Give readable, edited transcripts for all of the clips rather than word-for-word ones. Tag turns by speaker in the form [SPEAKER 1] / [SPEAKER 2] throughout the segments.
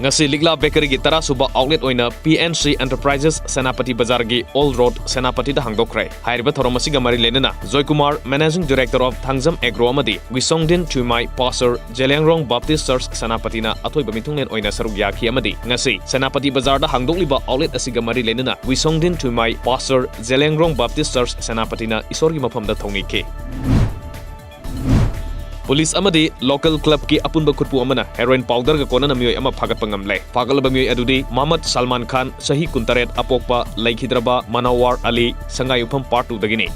[SPEAKER 1] ngasi Ligla Bakery gi tara suba outlet oina PNC Enterprises Senapati Bazar gi All Road Senapati da hangdokre hairiba thorom asiga mari lenena Joy Kumar Managing Director of Thangzam Agro amadi Wisongdin Chumai Pastor Jelengrong Baptist Church Senapati na atoi bamithunglen oina saruk yakhi amadi ngasi Senapati Bazar da hangdokliba outlet asiga mari lenena Wisongdin Chumai Pastor Jelengrong Baptist Church Senapati na isor gi mafam da thongi ke Police amadi local club ki apunba khutpu amana heroin powder ga kona namioi ama phagat pangamle pagalba mioi adudi Muhammad Salman Khan sahi kuntaret apokpa laikhidraba Manawar Ali sangai upham part 2 dagini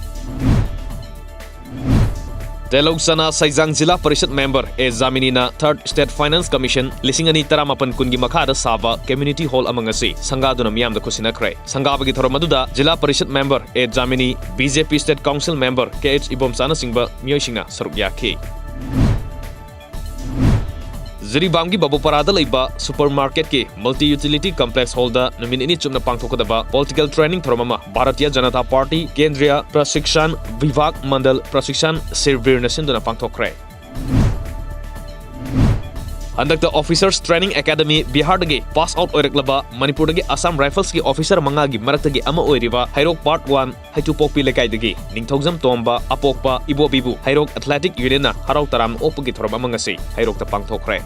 [SPEAKER 1] Telok Sana Saizang Jila Parishad member e Zamini na 3rd State Finance Commission lisingani taramapan kungi makhada saba community hall amangasi sangaduna miyam da kusina kre sangabagi thoromaduda Jila Parishad member e Zamini BJP State Council member KH Ibom Sana Singba miyoisingna saruk yakhi Ziribamgi Babuparada Laiba Supermarket ki Multi-Utility Complex Holda Namin ini chumna pangthokadaba Political Training Thromama Bharatiya Janata Party Kendriya Prashikshan Vibhag Mandal Prashikshan Sirbir Nasinduna pangthokre Handakta Officers Training Academy Bihar dagi pass out oiraklaba Manipur dagi Assam Rifles ki officer mangagi maraktagi ama oiriba Hairok Part 1 Haitupokpi lekai dagi Ningthokjam Tomba Apokpa Ibo Bibu Hairok Athletic Union na Harau Taram opagi thorama mangasi Hairok ta pangthokre